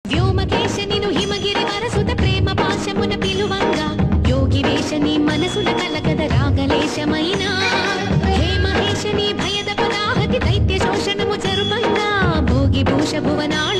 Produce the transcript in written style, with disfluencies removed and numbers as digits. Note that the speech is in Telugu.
వ్యోమకేశ నిను హిమగిరి వరసుత ప్రేమ పాశమున పిలువంగా యోగి వేష నీ మనసున కలకద రాగలేశమైన హే మహేశ నీ భయద పదాహతి దైత్య శోషణము జరుపంగా భోగి భూష భువనాళ